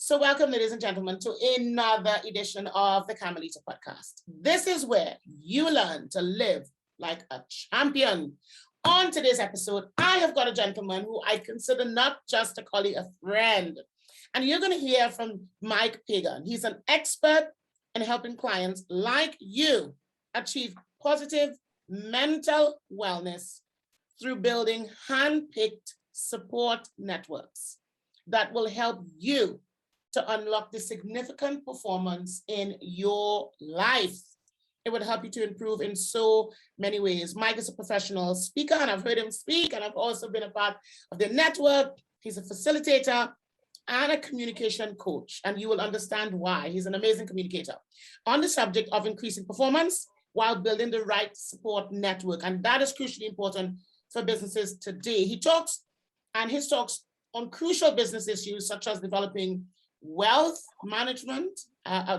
So welcome, ladies and gentlemen, to another edition of the Camilita podcast. This is where you learn to live like a champion. On today's episode, I have got a gentleman who I consider not just a colleague, a friend. And you're going to hear from Mike Pagan. He's an expert in helping clients like you achieve positive mental wellness through building hand-picked support networks that will help you to unlock the significant performance in your life. It would help you to improve in so many ways. Mike is a professional speaker, and I've heard him speak, and I've also been a part of the network. He's a facilitator and a communication coach, and you will understand why. He's an amazing communicator on the subject of increasing performance while building the right support network, and that is crucially important for businesses today. He talks, and his talks on crucial business issues such as developing wealth management,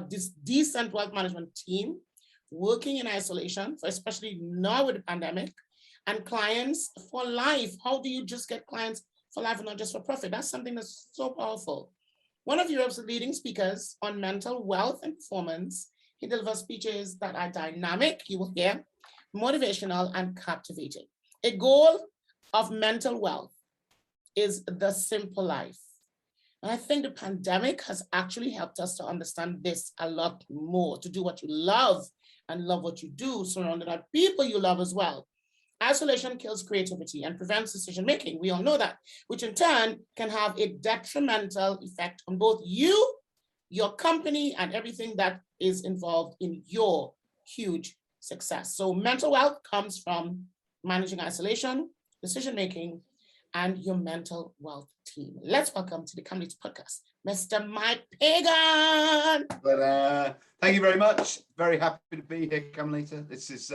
this decent wealth management team, working in isolation, especially now with the pandemic, and clients for life. How do you just get clients for life and not just for profit? That's something that's so powerful. One of Europe's leading speakers on mental wealth and performance. He delivers speeches that are dynamic, you will hear, motivational and captivating. A goal of mental wealth is the simple life. And I think the pandemic has actually helped us to understand this a lot more, to do what you love and love what you do, surrounded by people you love as well. Isolation kills creativity and prevents decision-making. We all know that, which in turn can have a detrimental effect on both you, your company, and everything that is involved in your huge success. So mental wealth comes from managing isolation, decision-making, and your mental wealth team. Let's welcome to the Camilita podcast, Mr. Mike Pagan. Thank you very much. Very happy to be here, Camilita. This is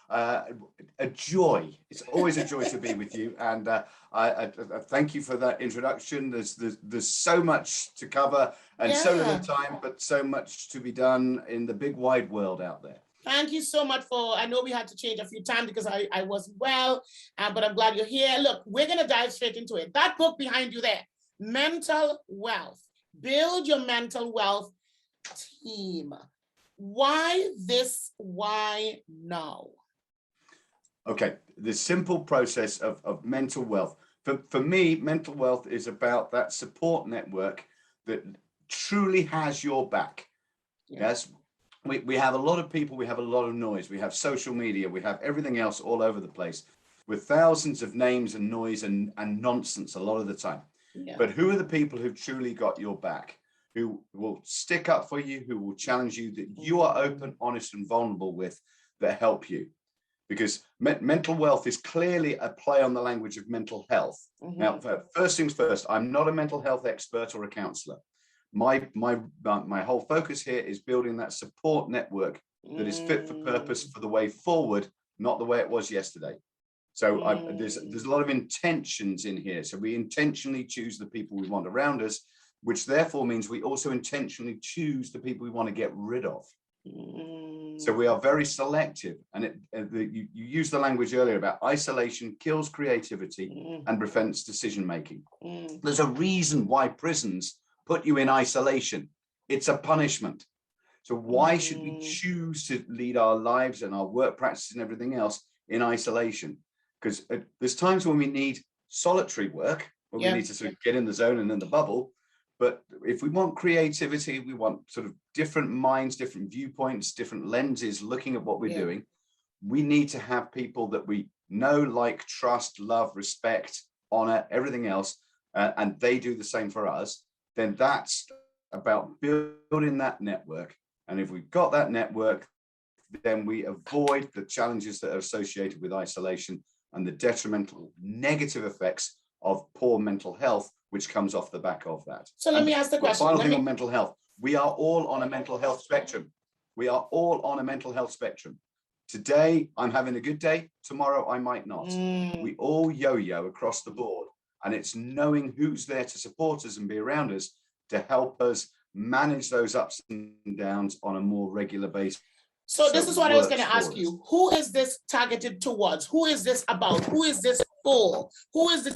a joy. It's always a joy to be with you, and I thank you for that introduction. There's so much to cover and so little time, but so much to be done in the big wide world out there. Thank you so much I know we had to change a few times because I wasn't well, but I'm glad you're here. Look, we're going to dive straight into it. That book behind you there, Mental Wealth, Build Your Mental Wealth Team. Why this? Why now? Okay, the simple process of mental wealth. For me, mental wealth is about that support network that truly has your back. Yes. We have a lot of people, we have a lot of noise, we have social media, we have everything else all over the place with thousands of names and noise and nonsense a lot of the time. Yeah. But who are the people who've truly got your back, who will stick up for you, who will challenge you, that you are open, honest and vulnerable with, that help you? Because mental wealth is clearly a play on the language of mental health. Now, first things first, I'm not a mental health expert or a counselor. My whole focus here is building that support network that is fit for purpose for the way forward, not the way it was yesterday. So there's a lot of intentions in here. So we intentionally choose the people we want around us, which therefore means we also intentionally choose the people we want to get rid of. So we are very selective. And you used the language earlier about isolation kills creativity and prevents decision-making. There's a reason why prisons put you in isolation. It's a punishment. So why should we choose to lead our lives and our work practices and everything else in isolation? Because there's times when we need solitary work, when we need to sort of get in the zone and in the bubble. But if we want creativity, we want sort of different minds, different viewpoints, different lenses looking at what we're doing. We need to have people that we know, like, trust, love, respect, honor, everything else, and they do the same for us. Then that's about building that network. And if we've got that network, then we avoid the challenges that are associated with isolation and the detrimental negative effects of poor mental health, which comes off the back of that. So let me ask the question. Final thing on mental health. We are all on a mental health spectrum. We are all on a mental health spectrum. Today, I'm having a good day. Tomorrow, I might not. We all yo-yo across the board. And it's knowing who's there to support us and be around us to help us manage those ups and downs on a more regular basis. So this is what I was going to ask you. Who is this targeted towards? Who is this about? Who is this for? Who is the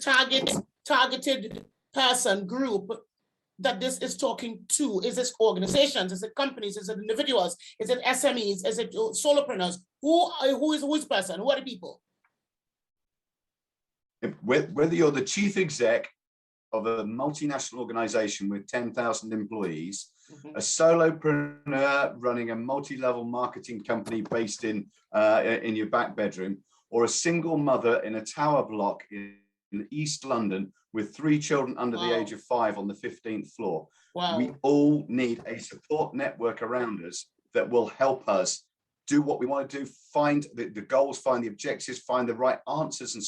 targeted person group that this is talking to? Is it organizations? Is it companies? Is it individuals? Is it SMEs? Is it solopreneurs? Who is person? Who are the people? Whether you're the chief exec of a multinational organization with 10,000 employees, a solopreneur running a multi-level marketing company based in your back bedroom, or a single mother in a tower block in East London with 3 children under the age of 5 on the 15th floor. We all need a support network around us that will help us do what we want to do, find the goals, find the objectives, find the right answers and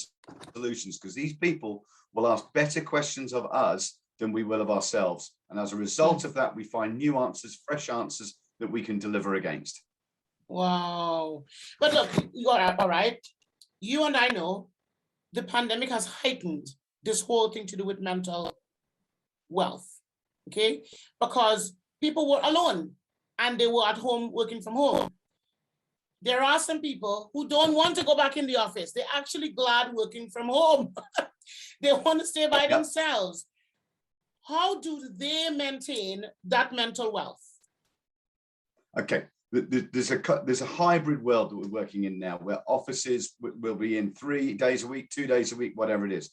solutions, because these people will ask better questions of us than we will of ourselves. And as a result of that, we find new answers, fresh answers that we can deliver against. Wow. But look, you're all right. You and I know the pandemic has heightened this whole thing to do with mental wealth, okay? Because people were alone and they were at home working from home. There are some people who don't want to go back in the office. They're actually glad working from home. They want to stay by themselves. How do they maintain that mental wealth? Okay, there's a hybrid world that we're working in now, where offices will be in 3 days a week, 2 days a week, whatever it is.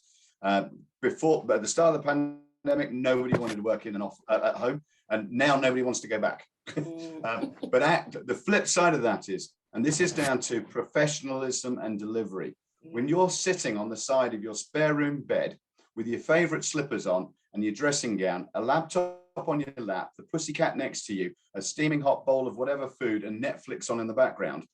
Before, at the start of the pandemic, nobody wanted to work in at home, and now nobody wants to go back. But the flip side of that is, and this is down to professionalism and delivery. When you're sitting on the side of your spare room bed with your favorite slippers on and your dressing gown, a laptop on your lap, the pussycat next to you, a steaming hot bowl of whatever food, and Netflix on in the background,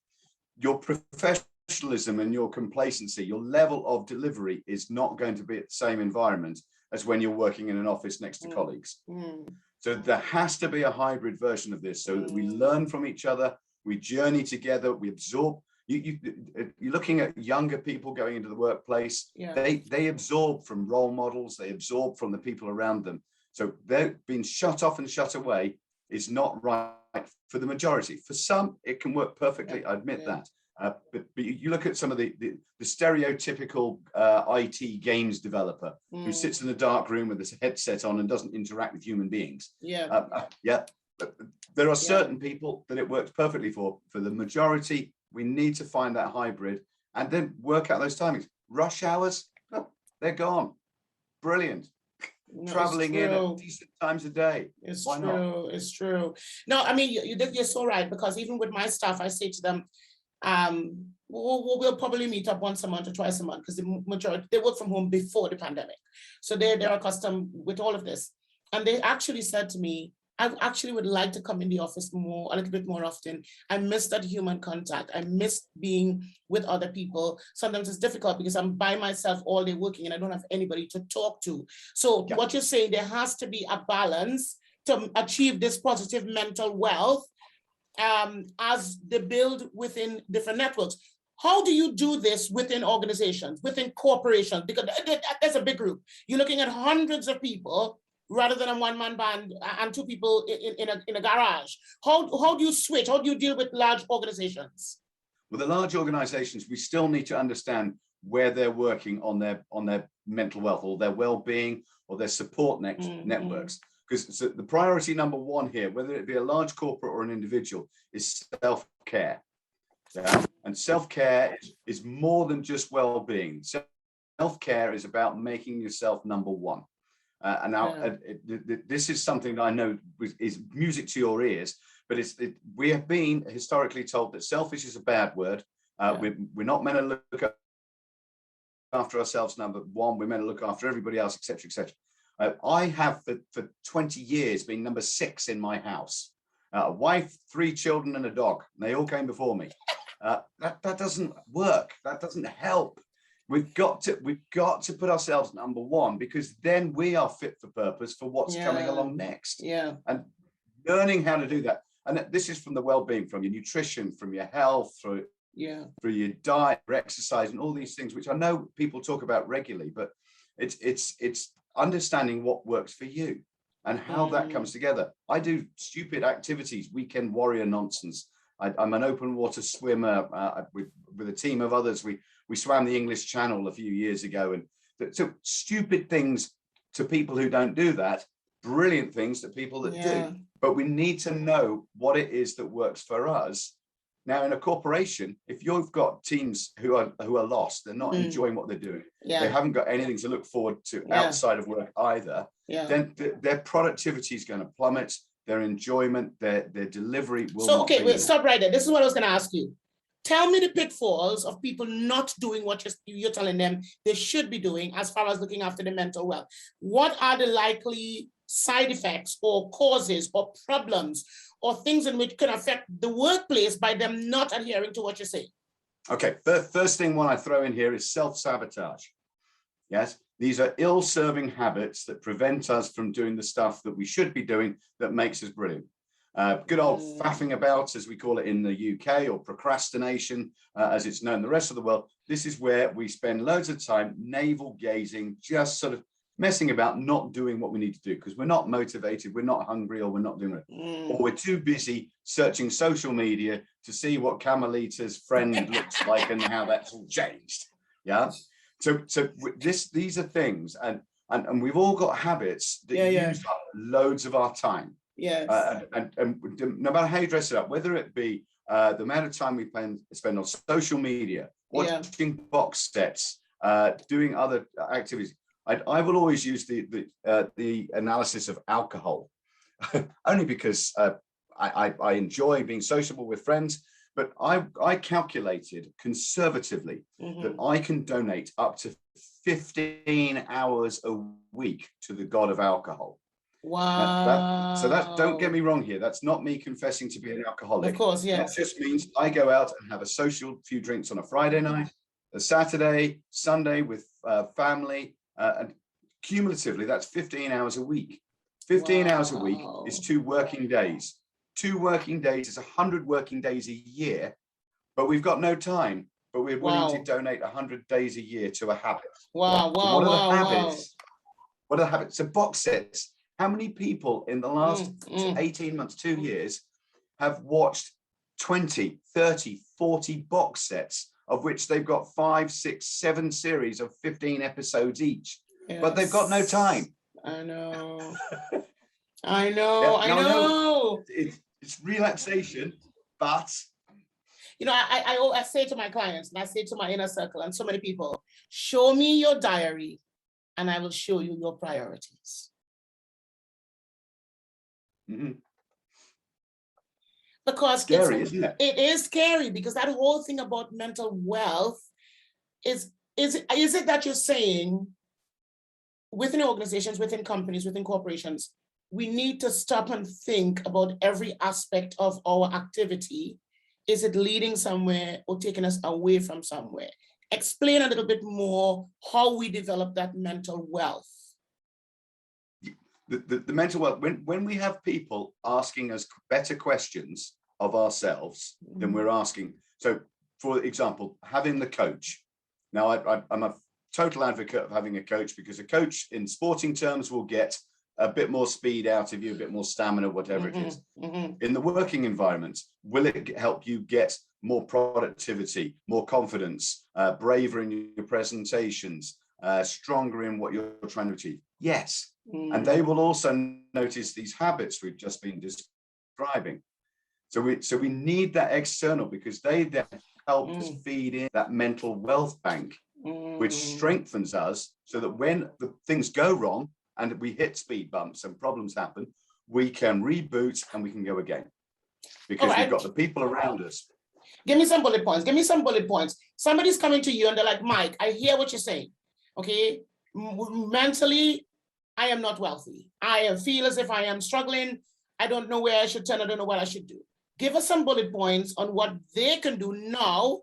your professionalism and your complacency, your level of delivery is not going to be at the same environment as when you're working in an office next to colleagues. So there has to be a hybrid version of this, so that we learn from each other, we journey together, we absorb. You're looking at younger people going into the workplace. They absorb from role models, they absorb from the people around them. So they're being shut off and shut away is not right for the majority. For some, it can work perfectly, I admit that. But you look at some of the stereotypical IT games developer who sits in a dark room with a headset on and doesn't interact with human beings. There are certain people that it works perfectly for. For the majority, we need to find that hybrid and then work out those timings. Rush hours, they're gone. Brilliant. Traveling in at decent times a day. Why not? It's true. No, I mean, you're so right, because even with my staff, I say to them, we'll probably meet up once a month or twice a month, because the majority, they work from home before the pandemic. So they're accustomed with all of this. And they actually said to me, I actually would like to come in the office a little bit more often. I miss that human contact. I miss being with other people. Sometimes it's difficult because I'm by myself all day working and I don't have anybody to talk to. So what you're saying, there has to be a balance to achieve this positive mental wealth as they build within different networks. How do you do this within organizations, within corporations? Because there's a big group. You're looking at hundreds of people rather than a one-man band and 2 people in a garage. How do you switch? How do you deal with large organizations? Well, the large organizations, we still need to understand where they're working on their mental wealth or their well-being or their support networks. Because the priority number 1 here, whether it be a large corporate or an individual, is self-care. And self-care is more than just well-being. Self-care is about making yourself number 1. And now this is something that I know is music to your ears, but we have been historically told that selfish is a bad word. We're not meant to look after ourselves, number 1. We're meant to look after everybody else, etc., etc. I have for 20 years been number 6 in my house. A wife, 3 children, and a dog. And they all came before me. That doesn't work. That doesn't help. We've got to put ourselves number 1, because then we are fit for purpose for what's coming along next. And learning how to do that. And this is from the well-being, from your nutrition, from your health, through your diet, exercise, and all these things, which I know people talk about regularly, but it's understanding what works for you and how that comes together. I do stupid activities, weekend warrior nonsense. I'm an open water swimmer with a team of others. We swam the English Channel a few years ago, and so stupid things to people who don't do that brilliant things that people that do, but we need to know what it is that works for us. Now, in a corporation, if you've got teams who are lost, they're not enjoying what they're doing, they haven't got anything to look forward to outside of work either, then their productivity is going to plummet, their enjoyment, their delivery will. So, okay, wait, stop right there. This is what I was going to ask you. Tell me the pitfalls of people not doing what you're telling them they should be doing as far as looking after their mental wealth. What are the likely side effects or causes or problems or things in which can affect the workplace by them not adhering to what you say? Okay, first thing one I throw in here is self-sabotage. Yes, these are ill-serving habits that prevent us from doing the stuff that we should be doing that makes us brilliant. Good old faffing about, as we call it in the UK, or procrastination, as it's known in the rest of the world. This is where we spend loads of time navel gazing, just sort of messing about, not doing what we need to do because we're not motivated, we're not hungry, or we're not doing it. Or we're too busy searching social media to see what Camilita's friend looks like and how that's all changed. Yeah. So these are things, and we've all got habits that use up loads of our time. Yes. And no matter how you dress it up, whether it be the amount of time we spend on social media, watching box sets, doing other activities. I will always use the analysis of alcohol, only because I enjoy being sociable with friends. But I calculated conservatively that I can donate up to 15 hours a week to the god of alcohol. Wow. So don't get me wrong here. That's not me confessing to be an alcoholic. Of course, yes. That just means I go out and have a social few drinks on a Friday night, a Saturday, Sunday with family, and cumulatively that's 15 hours a week. 15 hours a week is 2 working days. 2 working days is 100 working days a year, but we've got no time. But we're willing to donate 100 days a year to a habit. Wow, wow, what are wow, the habits? What are the habits? So box sets. How many people in the last 18 months, 2 years, have watched 20, 30, 40 box sets, of which they've got 5, 6, 7 series of 15 episodes each, but they've got no time. I know. I know. I know. It's relaxation, but you know, I say to my clients, and I say to my inner circle, and so many people, show me your diary, and I will show you your priorities. Because scary, isn't it? It is scary, because that whole thing about mental wealth is it that you're saying within organizations, within companies, within corporations, we need to stop and think about every aspect of our activity. Is it leading somewhere or taking us away from somewhere? Explain a little bit more how we develop that mental wealth. The mental wealth, when we have people asking us better questions of ourselves than we're asking. So, for example, having the coach. Now, I'm a total advocate of having a coach, because a coach in sporting terms will get a bit more speed out of you, a bit more stamina, whatever it is. In the working environment, will it help you get more productivity, more confidence, braver in your presentations, stronger in what you're trying to achieve? Yes. And they will also notice these habits we've just been describing. So we need that external, because they then help us feed in that mental wealth bank, which strengthens us, so that when the things go wrong and we hit speed bumps and problems happen, we can reboot and we can go again, because we've got the people around us. Give me some bullet points. Give me some bullet points. Somebody's coming to you and they're like, Mike, I hear what you're saying. Okay, mentally, I am not wealthy. I feel as if I am struggling. I don't know where I should turn. I don't know what I should do. Give us some bullet points on what they can do now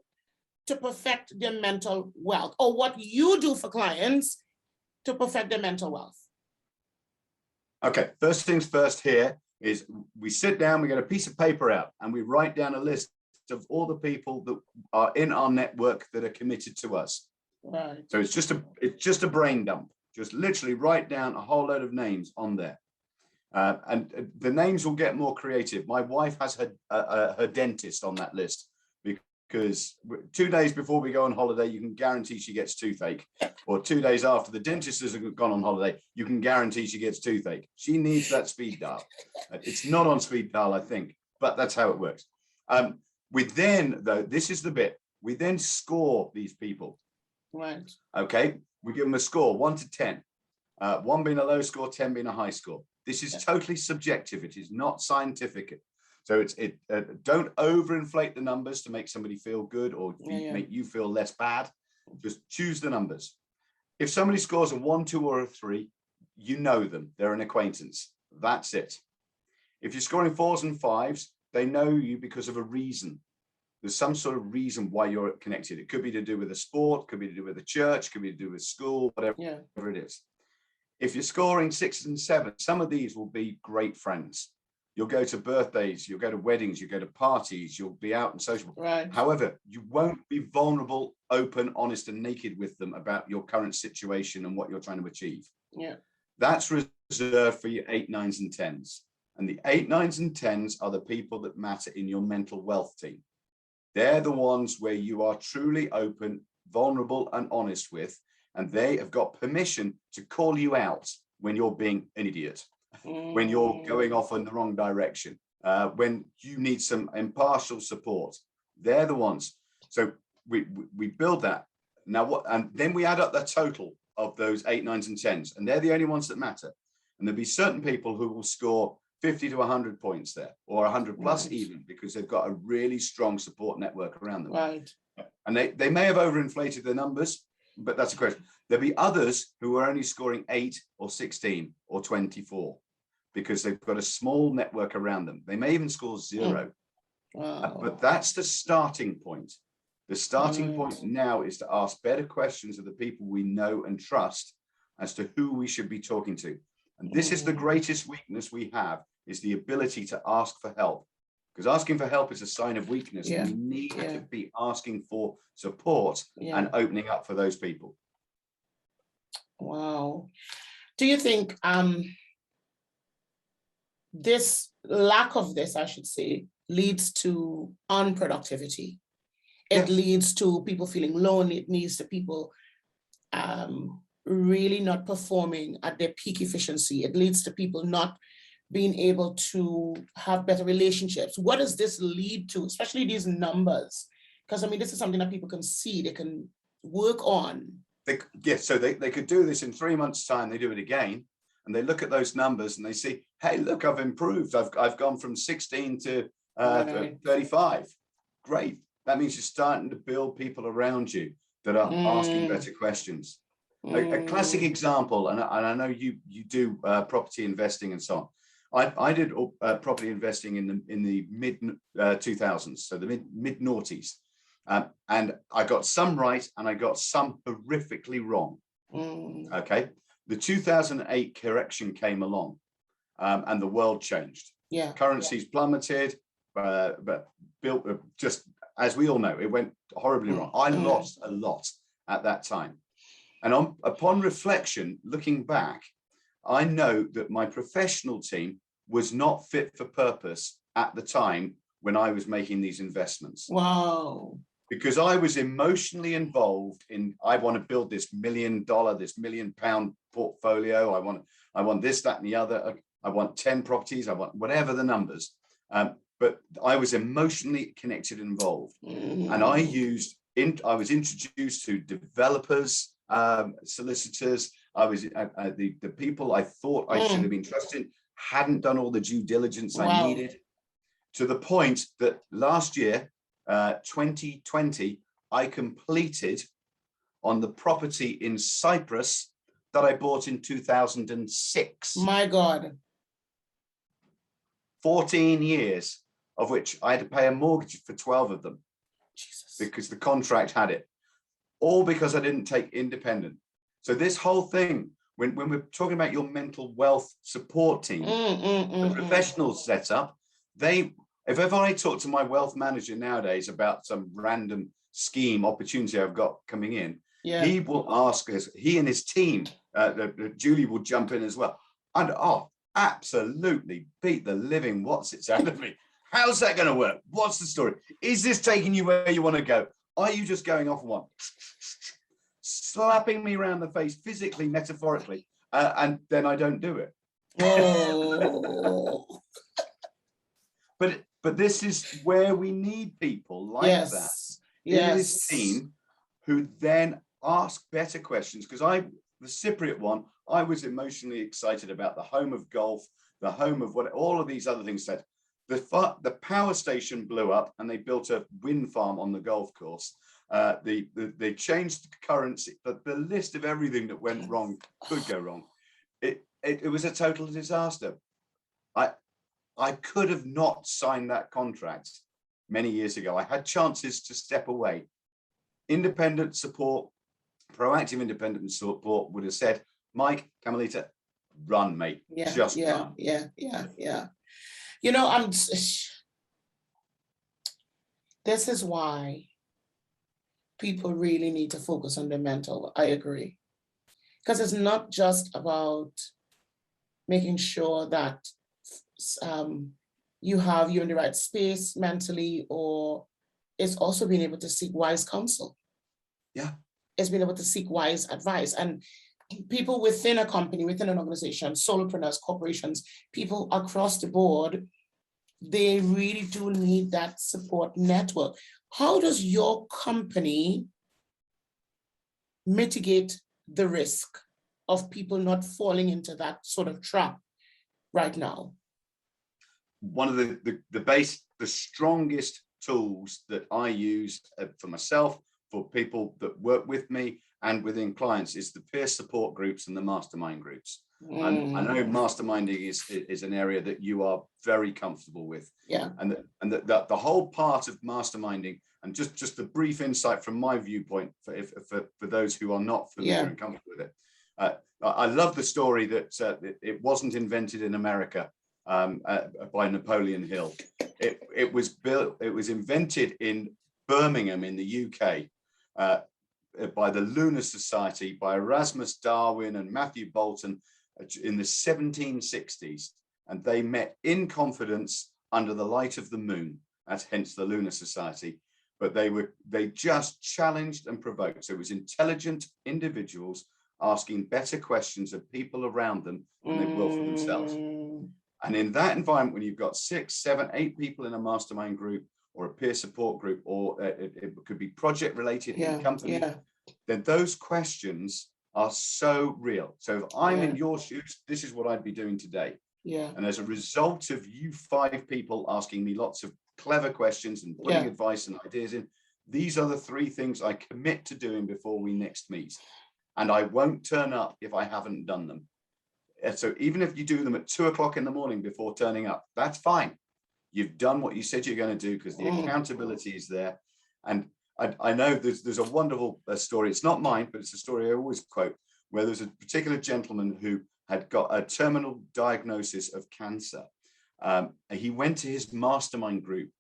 to perfect their mental wealth, or what you do for clients to perfect their mental wealth. Okay, first things first here is we sit down, we get a piece of paper out, and we write down a list of all the people that are in our network that are committed to us. Right. So it's just a brain dump. Just literally write down a whole load of names on there. And the names will get more creative. My wife has her dentist on that list, because 2 days before we go on holiday, you can guarantee she gets toothache, or 2 days after the dentist has gone on holiday, you can guarantee she gets toothache. She needs that speed dial. It's not on speed dial, I think, but that's how it works. We then, though, this is the bit, we then score these people. Right. Okay, we give them a score, 1 to 10. 1 being a low score, 10 being a high score. This is totally subjective. It is not scientific. So don't overinflate the numbers to make somebody feel good or make you feel less bad. Just choose the numbers. If somebody scores a 1, 2, or a 3, you know them. They're an acquaintance. That's it. If you're scoring 4s and 5s, they know you because of a reason. There's some sort of reason why you're connected. It could be to do with a sport, could be to do with a church, could be to do with school, whatever it is. If you're scoring 6s and 7s, some of these will be great friends. You'll go to birthdays, you'll go to weddings, you'll go to parties, you'll be out and social. Right. However, you won't be vulnerable, open, honest, and naked with them about your current situation and what you're trying to achieve. Yeah. That's reserved for your 8, 9s, and 10s. And the 8, 9s, and 10s are the people that matter in your mental wealth team. They're the ones where you are truly open, vulnerable, and honest with, and they have got permission to call you out when you're being an idiot, when you're going off in the wrong direction, when you need some impartial support. They're the ones. So we build that. Now and then we add up the total of those 8, 9s, and 10s, and they're the only ones that matter. And there'll be certain people who will score 50 to 100 points there, or 100 plus even, because they've got a really strong support network around them. Right. And they may have overinflated their numbers, but that's a question. There'll be others who are only scoring 8 or 16 or 24 because they've got a small network around them. They may even score 0. Wow. But that's the starting point. The starting point now is to ask better questions of the people we know and trust as to who we should be talking to. And this is the greatest weakness we have, is the ability to ask for help. Because asking for help is a sign of weakness. Yeah. We need to be asking for support and opening up for those people. Wow. Do you think this lack of this, I should say, leads to unproductivity? It leads to people feeling lonely. It leads to people really not performing at their peak efficiency. It leads to people not being able to have better relationships. What does this lead to, especially these numbers? Because I mean, this is something that people can see, they can work on. So they could do this in 3 months' time. They do it again, and they look at those numbers and they see, hey, look, I've improved. I've gone from 16 to 35. Great. That means you're starting to build people around you that are asking better questions. A classic example, and I know you do property investing and so on. I did property investing in the mid 2000s, so the mid noughties, and I got some right and I got some horrifically wrong. Okay, the 2008 correction came along, and the world changed. Currencies plummeted, but built just as we all know, it went horribly wrong. I lost a lot at that time, and upon reflection, looking back, I know that my professional team was not fit for purpose at the time when I was making these investments. Wow. Because I was emotionally involved in, I want to build this $1 million, this £1 million portfolio. I want this, that, and the other. I want 10 properties. I want whatever the numbers. But I was emotionally connected and involved. And I was introduced to developers, solicitors. I was the people I thought I should have been trusted hadn't done all the due diligence I needed, to the point that last year, 2020, I completed on the property in Cyprus that I bought in 2006. My God. 14 years, of which I had to pay a mortgage for 12 of them. Jesus. Because the contract had it. All because I didn't take independent. So this whole thing, when we're talking about your mental wealth support team, the professionals set up, if ever I talk to my wealth manager nowadays about some random scheme opportunity I've got coming in, he will ask us, he and his team, Julie will jump in as well, and absolutely beat the living what's it's out of me. How's that going to work? What's the story? Is this taking you where you want to go? Are you just going off one? Slapping me around the face, physically, metaphorically, and then I don't do it. Oh. But this is where we need people like that in this team who then ask better questions. Because the Cypriot one, I was emotionally excited about the home of golf, the home of what all of these other things said. The power station blew up and they built a wind farm on the golf course. They changed the currency, but the list of everything that went wrong could go wrong. It was a total disaster. I could have not signed that contract many years ago. I had chances to step away. Independent support, proactive independent support would have said, Mike, Camilita, run, mate. Just run. Yeah. You know, this is why people really need to focus on their mental. I agree. Because it's not just about making sure that you're in the right space mentally, or it's also being able to seek wise counsel. Yeah. It's being able to seek wise advice. And people within a company, within an organization, solopreneurs, corporations, people across the board, they really do need that support network. How does your company mitigate the risk of people not falling into that sort of trap right now? One of the strongest tools that I use for myself, for people that work with me and within clients, is the peer support groups and the mastermind groups. And I know masterminding is an area that you are very comfortable with. Yeah. And the whole part of masterminding, and just a brief insight from my viewpoint for those who are not familiar and comfortable with it. I love the story that it wasn't invented in America by Napoleon Hill. It was invented in Birmingham in the UK by the Lunar Society, by Erasmus Darwin and Matthew Bolton in the 1760s, and they met in confidence under the light of the moon. That's hence the Lunar Society. But they just challenged and provoked. So it was intelligent individuals asking better questions of people around them than they will for themselves. And in that environment, when you've got 6, 7, 8 people in a mastermind group or a peer support group, or it could be project related in company, then those questions are so real. So if I'm in your shoes, this is what I'd be doing today. And as a result of you 5 people asking me lots of clever questions and putting advice and ideas in, these are the 3 things I commit to doing before we next meet. And I won't turn up if I haven't done them. So even if you do them at 2 o'clock in the morning before turning up, that's fine. You've done what you said you're going to do, because the accountability is there. And I know there's a wonderful story. It's not mine, but it's a story I always quote, where there's a particular gentleman who had got a terminal diagnosis of cancer. He went to his mastermind group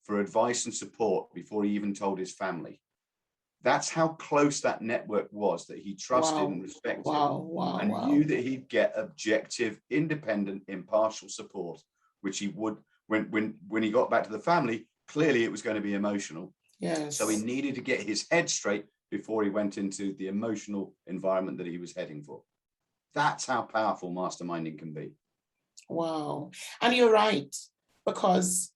for advice and support before he even told his family. That's how close that network was, that he trusted and respected, and knew that he'd get objective, independent, impartial support, which he would, when he got back to the family, clearly it was going to be emotional. So he needed to get his head straight before he went into the emotional environment that he was heading for. That's how powerful masterminding can be. Wow. And you're right, because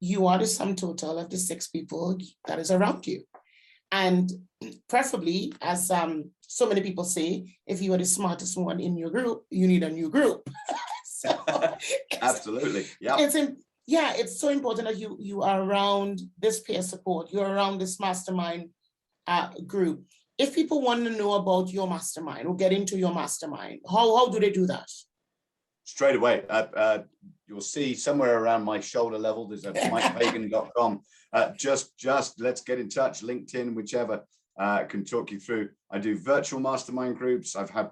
you are the sum total of the 6 people that is around you. And preferably, as so many people say, if you are the smartest one in your group, you need a new group. Absolutely. It's so important that you are around this peer support, you're around this mastermind group. If people want to know about your mastermind or get into your mastermind, how do they do that? Straight away, you'll see somewhere around my shoulder level, there's a mikepagan.com. Just let's get in touch, LinkedIn, whichever, can talk you through. I do virtual mastermind groups. I've had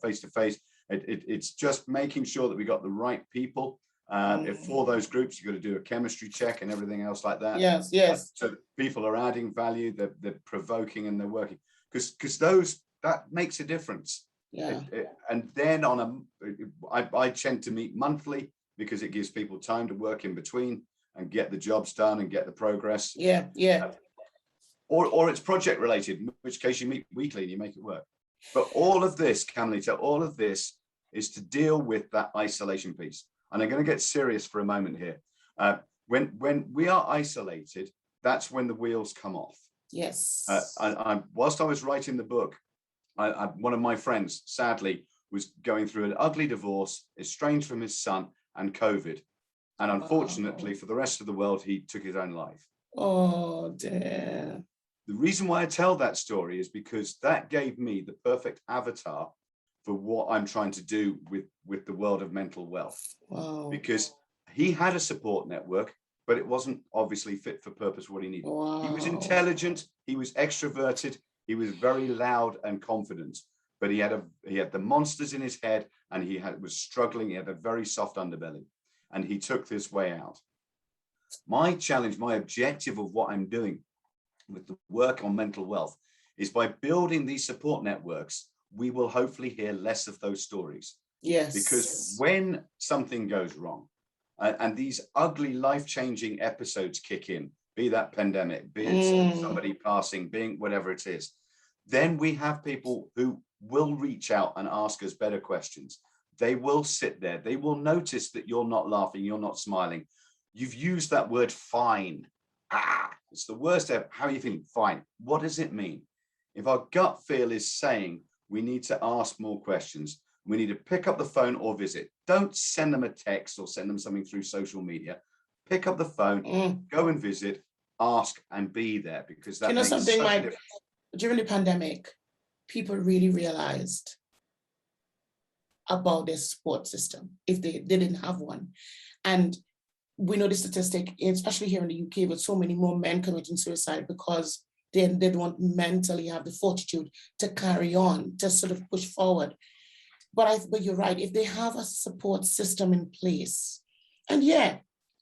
face-to-face. It's just making sure that we got the right people. If for those groups, you've got to do a chemistry check and everything else like that. Yes. So people are adding value, they're provoking, and they're working, because that makes a difference. And then I tend to meet monthly, because it gives people time to work in between. and get the jobs done and get the progress. Yeah. Or it's project related, in which case you meet weekly and you make it work. But all of this, Camilita, all of this is to deal with that isolation piece. And I'm going to get serious for a moment here. When we are isolated, that's when the wheels come off. Yes. Whilst I was writing the book, one of my friends, sadly, was going through an ugly divorce, estranged from his son, and COVID. And unfortunately, for the rest of the world, he took his own life. Oh, dear. The reason why I tell that story is because that gave me the perfect avatar for what I'm trying to do with the world of mental wealth. Wow. Because he had a support network, but it wasn't obviously fit for purpose what he needed. Wow. He was intelligent, he was extroverted, he was very loud and confident, but he had the monsters in his head, and was struggling. He had a very soft underbelly, and he took this way out. My challenge, my objective of what I'm doing with the work on mental wealth is by building these support networks, we will hopefully hear less of those stories. Yes. Because when something goes wrong and these ugly life-changing episodes kick in, be that pandemic, be it somebody passing, being whatever it is, then we have people who will reach out and ask us better questions. They will sit there. They will notice that you're not laughing, you're not smiling. You've used that word fine. It's the worst ever. How are you feeling? Fine. What does it mean? If our gut feel is saying we need to ask more questions, we need to pick up the phone or visit. Don't send them a text or send them something through social media. Pick up the phone, go and visit, ask, and be there, because that makes such a difference. During the pandemic, people really realized about their support system if they didn't have one. And we know the statistic, especially here in the UK, with so many more men committing suicide because they don't mentally have the fortitude to carry on, to sort of push forward. But you're right, if they have a support system in place, and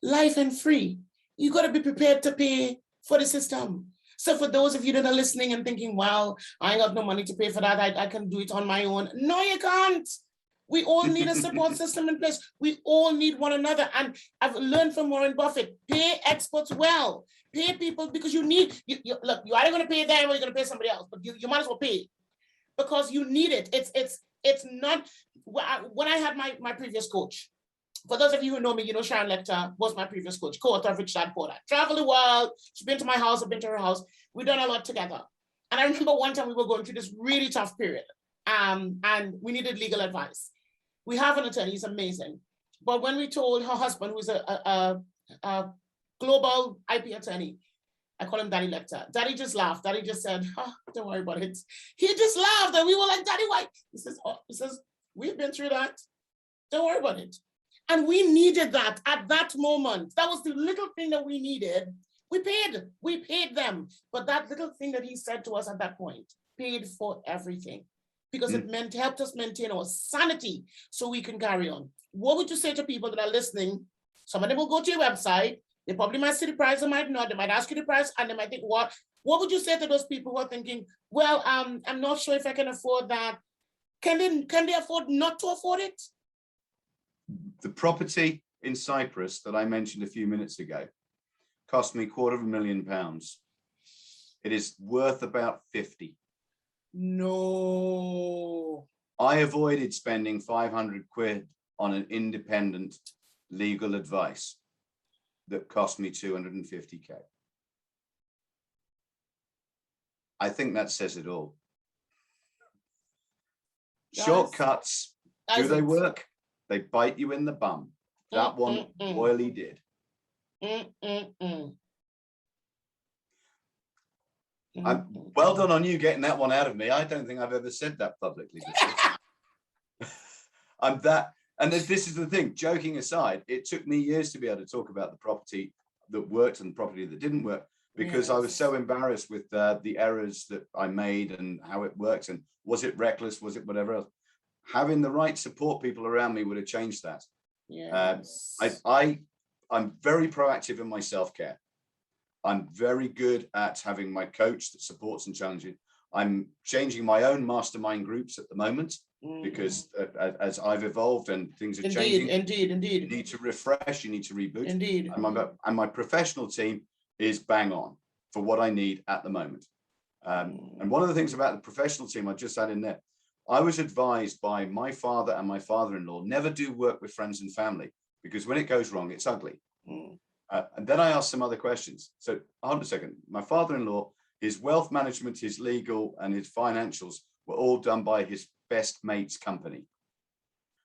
life and free, you got to be prepared to pay for the system. So for those of you that are listening and thinking, well, I ain't got no money to pay for that, I can do it on my own. No, you can't. We all need a support system in place. We all need one another. And I've learned from Warren Buffett, pay experts well. Pay people, because you need, look, you're either going to pay them or you're going to pay somebody else, but you might as well pay because you need it. It's not, when I had my previous coach, for those of you who know me, you know Sharon Lecter was my previous coach, co-author of Rich Dad Poor Dad. Traveled the world, she's been to my house, I've been to her house. We've done a lot together. And I remember one time we were going through this really tough period, and we needed legal advice. We have an attorney, he's amazing. But when we told her husband, who's a global IP attorney, I call him Daddy Lecter. Daddy just laughed. Daddy just said, don't worry about it. He just laughed, and we were like, Daddy, why? He says, we've been through that. Don't worry about it. And we needed that at that moment. That was the little thing that we needed. We paid them. But that little thing that he said to us at that point paid for everything, because it helped us maintain our sanity so we can carry on. What would you say to people that are listening? Some of them will go to your website. They probably might see the price, they might not. They might ask you the price, and they might think, what would you say to those people who are thinking, well, I'm not sure if I can afford that. Can they afford not to afford it? The property in Cyprus that I mentioned a few minutes ago cost me £250,000. It is worth about 50. No. I avoided spending 500 quid on an independent legal advice that cost me 250k. I think that says it all. Shortcuts, do they work? They bite you in the bum. That one royally did. Well done on you getting that one out of me. I don't think I've ever said that publicly before. And this is the thing, joking aside, it took me years to be able to talk about the property that worked and the property that didn't work, because I was so embarrassed with the errors that I made and how it worked, and was it reckless, was it whatever else. Having the right support people around me would have changed that. Yes. I'm very proactive in my self-care. I'm very good at having my coach that supports and challenges. I'm changing my own mastermind groups at the moment because as I've evolved and things are changing, indeed, you need to refresh, you need to reboot. Indeed. And my professional team is bang on for what I need at the moment. And one of the things about the professional team I just had in there, I was advised by my father and my father-in-law, never do work with friends and family, because when it goes wrong, it's ugly. And then I asked some other questions. So hold a second. My father-in-law, his wealth management, his legal and his financials were all done by his best mate's company.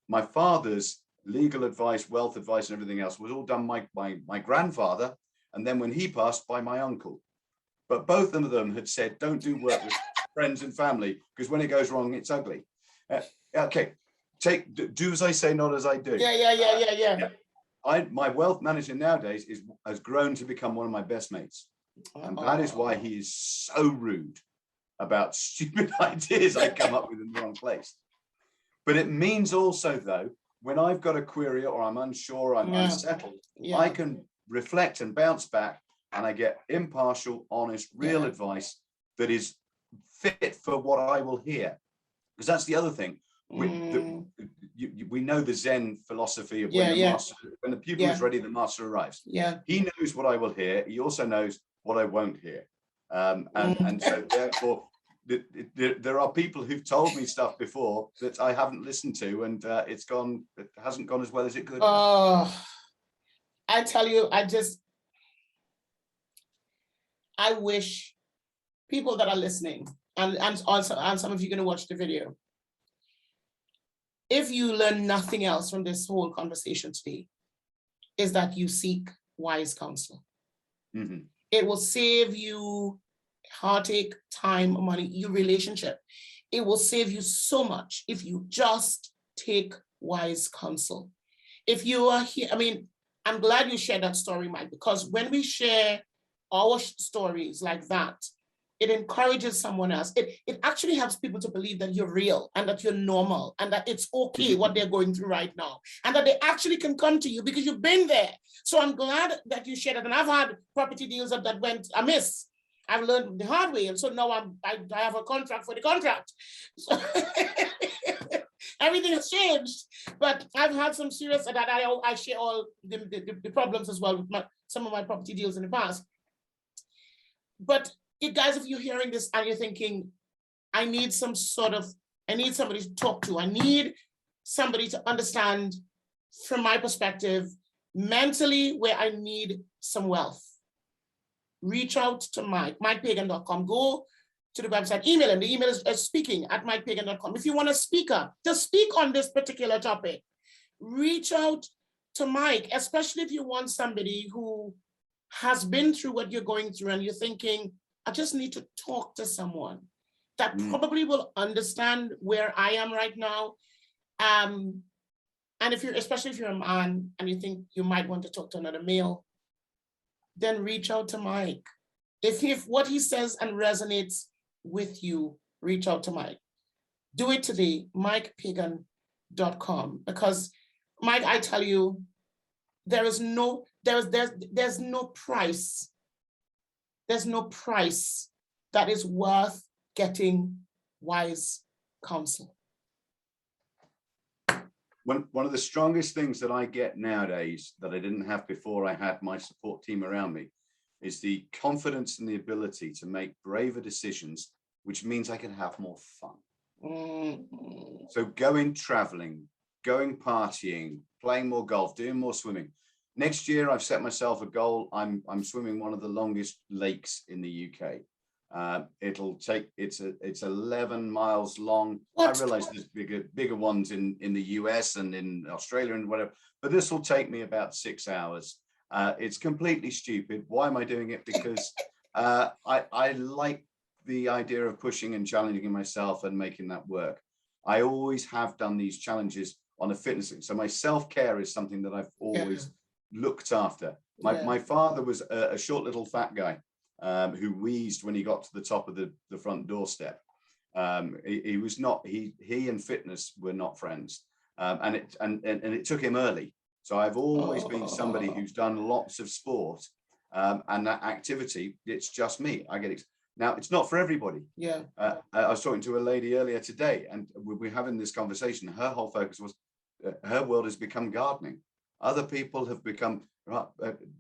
My father's legal advice, wealth advice, and everything else was all done by my grandfather. And then when he passed, by my uncle. But both of them had said, don't do work with friends and family, because when it goes wrong, it's ugly. Okay, do as I say, not as I do. Yeah. My wealth manager nowadays has grown to become one of my best mates. And that is why he is so rude about stupid ideas I come up with in the wrong place. But it means also, though, when I've got a query or I'm unsure, I'm unsettled, I can reflect and bounce back, and I get impartial, honest, real advice that is fit for what I will hear. Because that's the other thing. We know the Zen philosophy of when the pupil is ready, the master arrives. He knows what I will hear. He also knows what I won't hear. And so therefore, there are people who've told me stuff before that I haven't listened to, and it hasn't gone as well as it could. I tell you, I wish people that are listening, and some of you are going to watch the video, if you learn nothing else from this whole conversation today, is that you seek wise counsel. It will save you heartache, time, money, your relationship. It will save you so much if you just take wise counsel. If you are here, I'm glad you shared that story, Mike, because when we share our stories like that, it encourages someone else. It actually helps people to believe that you're real and that you're normal and that it's okay what they're going through right now, and that they actually can come to you because you've been there. So I'm glad that you shared it. And I've had property deals that went amiss. I've learned the hard way. And so now I have a contract for the contract. So everything has changed. But I've had some serious, that I share all the problems as well with some of my property deals in the past. But guys, if you're hearing this and you're thinking, I need somebody to talk to. I need somebody to understand from my perspective, mentally, where I need some wealth. Reach out to Mike, MikePagan.com. Go to the website, email him. The email is speaking@MikePagan.com. If you want a speaker to speak on this particular topic, reach out to Mike, especially if you want somebody who has been through what you're going through and you're thinking, I just need to talk to someone that probably will understand where I am right now. And especially if you're a man and you think you might want to talk to another male, then reach out to Mike. If what he says and resonates with you, reach out to Mike. Do it today, MikePagan.com. Because Mike, I tell you, there's no price. There's no price that is worth getting wise counsel. One of the strongest things that I get nowadays that I didn't have before I had my support team around me is the confidence and the ability to make braver decisions, which means I can have more fun. So going traveling, going partying, playing more golf, doing more swimming. Next year, I've set myself a goal. I'm swimming one of the longest lakes in the UK. It's 11 miles long. What? I realize there's bigger ones in the US and in Australia and whatever, but this will take me about 6 hours. It's completely stupid. Why am I doing it? Because I like the idea of pushing and challenging myself and making that work. I always have done these challenges on a fitness thing. So my self-care is something that I've always looked after. My father was a short little fat guy who wheezed when he got to the top of the front doorstep. He was not, he and fitness were not friends. And it took him early. So I've always been somebody who's done lots of sport and that activity. It's just me. Now, it's not for everybody. Yeah. I was talking to a lady earlier today, and we're having this conversation. Her whole focus was her world has become gardening. Other people have become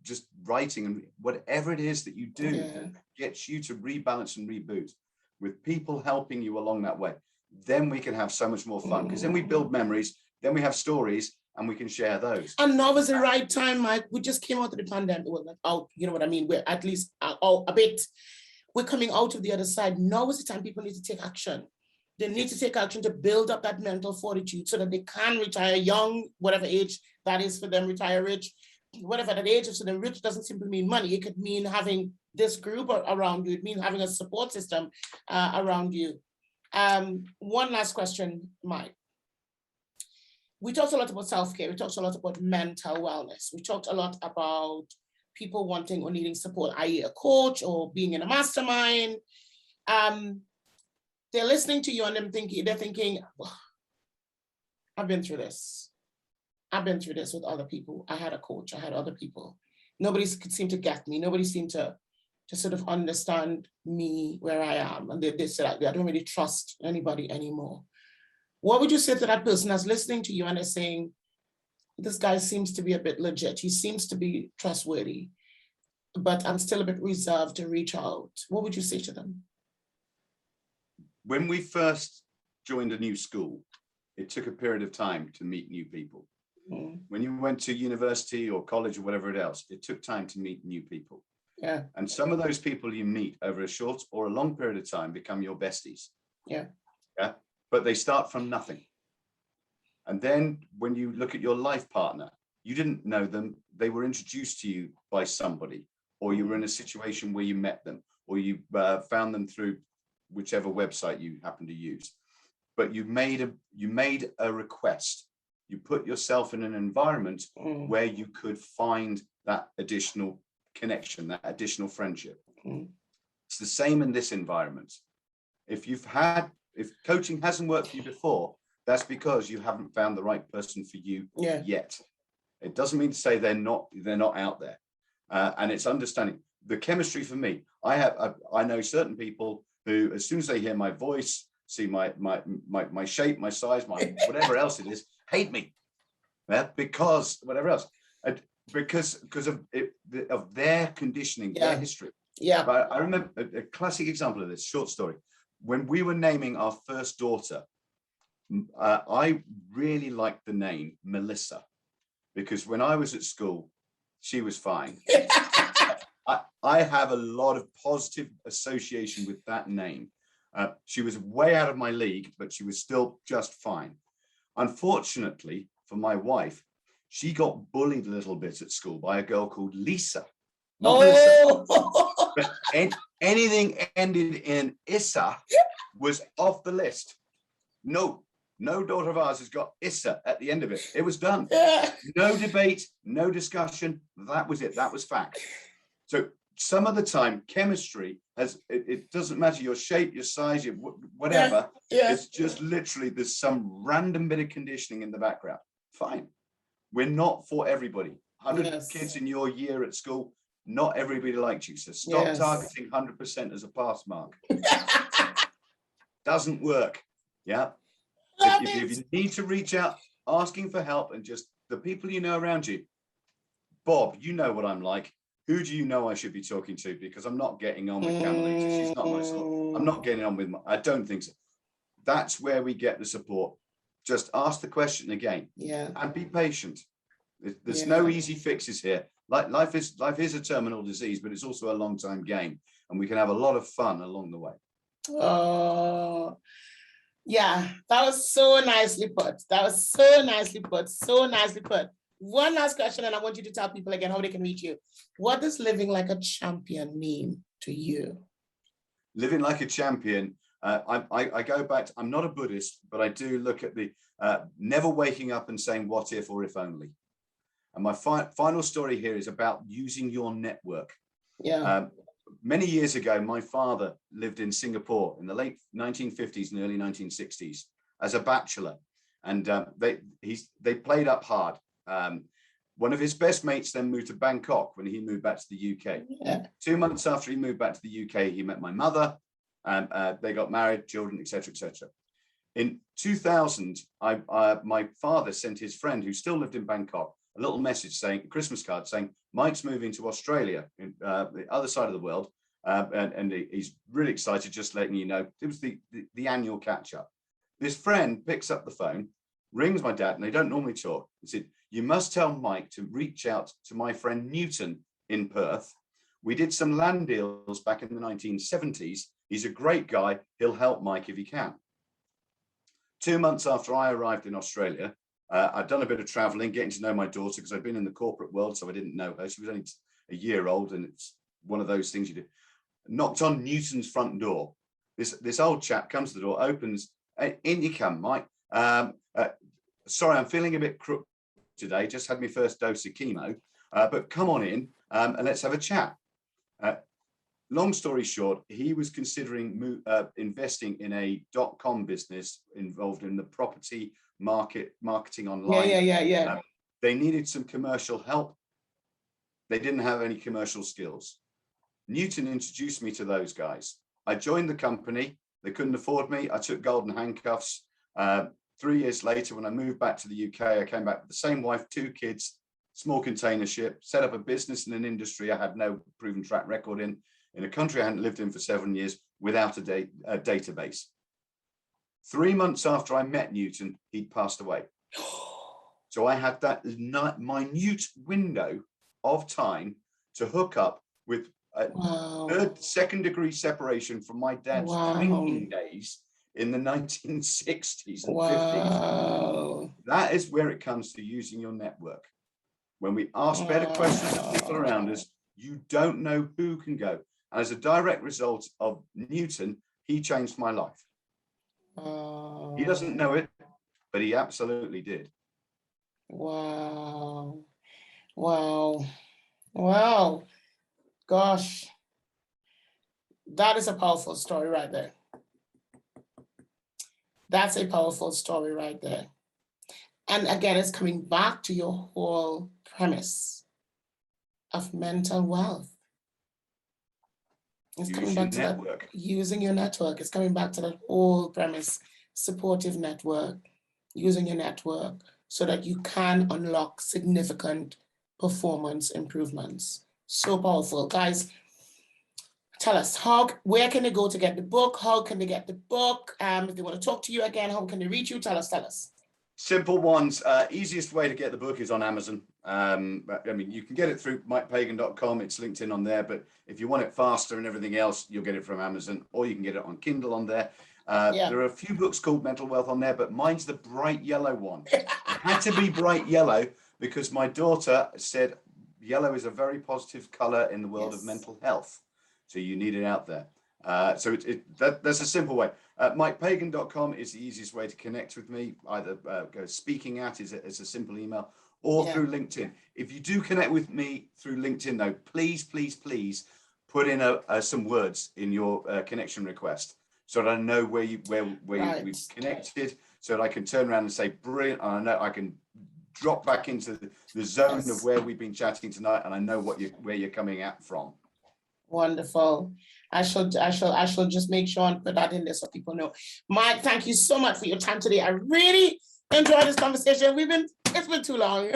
just writing, and whatever it is that you do that gets you to rebalance and reboot, with people helping you along that way, then we can have so much more fun, because then we build memories, then we have stories, and we can share those. And now is the right time, Mike. We just came out of the pandemic. Well, not out, you know what I mean? We're at least a bit, we're coming out of the other side. Now is the time people need to take action. They need to take action to build up that mental fortitude so that they can retire young, whatever age that is for them, retire rich, whatever that age is for them. Rich doesn't simply mean money. It could mean having this group around you. It means having a support system around you. One last question, Mike. We talked a lot about self-care. We talked a lot about mental wellness. We talked a lot about people wanting or needing support, i.e. a coach or being in a mastermind. They're listening to you and they're thinking, oh, I've been through this. I've been through this with other people. I had a coach, I had other people. Nobody could seem to get me. Nobody seemed to sort of understand me where I am. And they said, I don't really trust anybody anymore. What would you say to that person that's listening to you and they're saying, this guy seems to be a bit legit. He seems to be trustworthy, but I'm still a bit reserved to reach out. What would you say to them? When we first joined a new school, it took a period of time to meet new people. Mm. When you went to university or college or whatever else, it took time to meet new people. Yeah. And some of those people you meet over a short or a long period of time become your besties. Yeah. Yeah. But they start from nothing. And then when you look at your life partner, you didn't know them. They were introduced to you by somebody, or you were in a situation where you met them, or you found them through whichever website you happen to use. But you made a request. You put yourself in an environment where you could find that additional connection, that additional friendship. It's the same in this environment. If coaching hasn't worked for you before, that's because you haven't found the right person for you yet. It doesn't mean to say they're not out there. And it's understanding the chemistry. For me, I know certain people who, as soon as they hear my voice, see my shape, my size, my whatever else it is, hate me. Because whatever else, because of their conditioning, their history. Yeah. But I remember a classic example of this short story. When we were naming our first daughter, I really liked the name Melissa, because when I was at school, she was fine. I have a lot of positive association with that name. She was way out of my league, but she was still just fine. Unfortunately for my wife, she got bullied a little bit at school by a girl called Lisa. Not Melissa. But anything ended in Issa was off the list. No daughter of ours has got Issa at the end of it. It was done. No debate, no discussion. That was it. That was fact. So some of the time, chemistry it doesn't matter your shape, your size, your whatever. It's just literally there's some random bit of conditioning in the background. Fine. We're not for everybody. 100 kids in your year at school, not everybody likes you. So stop targeting 100% as a pass mark. Doesn't work. Yeah. If you need to reach out, asking for help, and just the people you know around you. Bob, you know what I'm like. Who do you know I should be talking to? Because I'm not getting on with Camilita. She's not my sort. I'm not getting on with I don't think so. That's where we get the support. Just ask the question again. Yeah. And be patient. There's no easy fixes here. Life is a terminal disease, but it's also a long time game, and we can have a lot of fun along the way. Oh, yeah, that was so nicely put. So nicely put. One last question, and I want you to tell people again how they can reach you. What does living like a champion mean to you? Living like a champion, I go back to, I'm not a Buddhist, but I do look at the never waking up and saying what if or if only. And my final story here is about using your network. Yeah. Many years ago, my father lived in Singapore in the late 1950s and early 1960s as a bachelor, and they played up hard. One of his best mates then moved to Bangkok when he moved back to the UK. Yeah. 2 months after he moved back to the UK, he met my mother, and they got married, children, etc., etc. In 2000, my father sent his friend, who still lived in Bangkok, a little message saying, a Christmas card saying, Mike's moving to Australia, in the other side of the world, and he's really excited, just letting you know. It was the annual catch-up. This friend picks up the phone, rings my dad, and they don't normally talk. He said, you must tell Mike to reach out to my friend Newton in Perth. We did some land deals back in the 1970s. He's a great guy. He'll help Mike if he can. 2 months after I arrived in Australia, I'd done a bit of traveling, getting to know my daughter, because I'd been in the corporate world, so I didn't know her. She was only a year old, and it's one of those things you do. Knocked on Newton's front door. This old chap comes to the door, opens, in you come, Mike. Sorry, I'm feeling a bit crook today, just had my first dose of chemo, but come on in and let's have a chat. Long story short, he was considering investing in a .com business involved in the property marketing online. Yeah. They needed some commercial help. They didn't have any commercial skills. Newton introduced me to those guys. I joined the company. They couldn't afford me. I took golden handcuffs. 3 years later, when I moved back to the UK, I came back with the same wife, 2 kids, small container ship, set up a business in an industry I had no proven track record in a country I hadn't lived in for 7 years, without a database. 3 months after I met Newton, he'd passed away. So I had that minute window of time to hook up with a second-degree separation from my dad's drinking days in the 1960s and 50s. That is where it comes to using your network. When we ask better questions of people around us, you don't know who can go. And as a direct result of Newton, he changed my life. He doesn't know it, but he absolutely did. Wow. Gosh, that is a powerful story right there. That's a powerful story right there. And again, it's coming back to your whole premise of mental wealth. It's coming back to that, using your network. It's coming back to that whole premise, supportive network, using your network so that you can unlock significant performance improvements. So powerful. Guys, tell us, where can they go to get the book? How can they get the book? If they want to talk to you again, how can they reach you? Tell us. Simple ones. Easiest way to get the book is on Amazon. I mean, you can get it through mikepagan.com. It's linked in on there. But if you want it faster and everything else, you'll get it from Amazon, or you can get it on Kindle on there. There are a few books called Mental Wealth on there, but mine's the bright yellow one. It had to be bright yellow because my daughter said yellow is a very positive color in the world of mental health. So you need it out there. So that's a simple way. MikePagan.com is the easiest way to connect with me. Either go speaking at is a simple email, or through LinkedIn. If you do connect with me through LinkedIn, though, please put in some words in your connection request so that I know where we've connected, so that I can turn around and say brilliant, and I know I can drop back into the zone of where we've been chatting tonight, and I know where you're coming at from. Wonderful. I shall just make sure and put that in there so people know. Mike, thank you so much for your time today. I really enjoyed this conversation. It's been too long.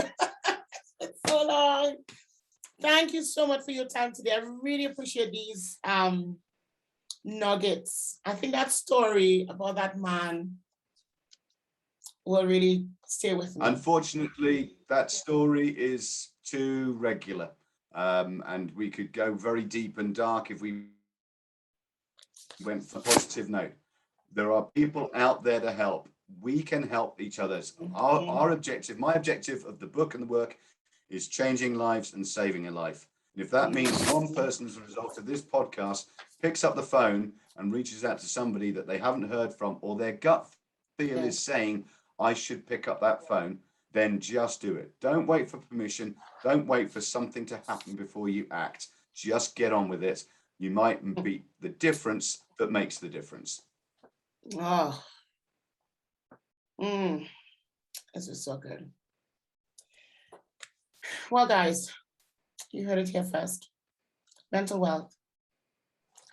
It's so long. Thank you so much for your time today. I really appreciate these nuggets. I think that story about that man will really stay with me. Unfortunately, that story is too regular. And we could go very deep and dark if we went for a positive note. There are people out there to help. We can help each other. Our objective, my objective of the book and the work is changing lives and saving a life. And if that means one person as a result of this podcast picks up the phone and reaches out to somebody that they haven't heard from, or their gut feel is saying, I should pick up that phone, then just do it. Don't wait for permission. Don't wait for something to happen before you act. Just get on with it. You might be the difference that makes the difference. Oh, this is so good. Well, guys, you heard it here first. Mental wealth,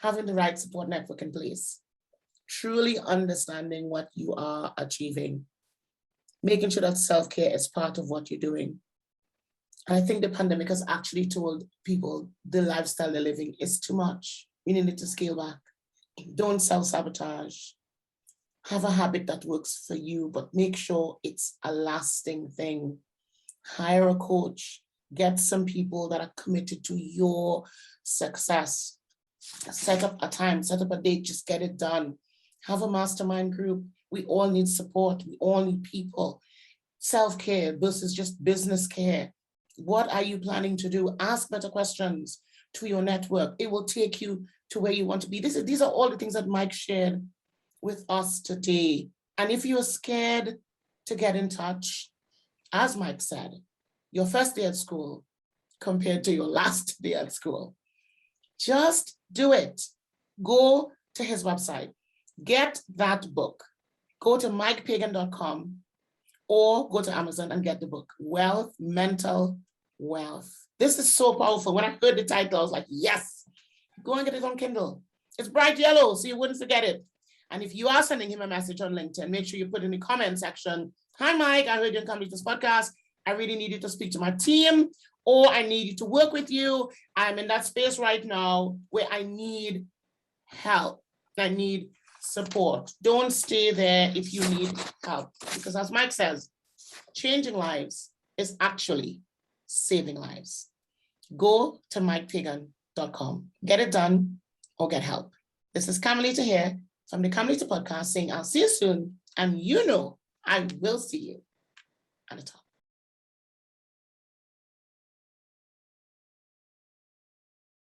having the right support network in place, truly understanding what you are achieving, making sure that self-care is part of what you're doing. And I think the pandemic has actually told people the lifestyle they're living is too much. You need to scale back. Don't self-sabotage. Have a habit that works for you, but make sure it's a lasting thing. Hire a coach. Get some people that are committed to your success. Set up a time, set up a date, just get it done. Have a mastermind group. We all need support. We all need people. Self-care versus just business care. What are you planning to do? Ask better questions to your network. It will take you to where you want to be. These are all the things that Mike shared with us today. And if you're scared to get in touch, as Mike said, your first day at school compared to your last day at school, just do it. Go to his website, get that book. Go to mikepagan.com or go to Amazon and get the book, Wealth, Mental Wealth. This is so powerful. When I heard the title, I was like, yes, go and get it on Kindle. It's bright yellow, so you wouldn't forget it. And if you are sending him a message on LinkedIn, make sure you put in the comment section, hi, Mike, I heard you on Camilita's podcast. I really need you to speak to my team, or I need you to work with you. I'm in that space right now where I need help. I need support. Don't stay there if you need help. Because as Mike says, changing lives is actually saving lives. Go to mikepagan.com. Get it done or get help. This is Camilita here from the Camilita podcast saying I'll see you soon. And you know I will see you at the top.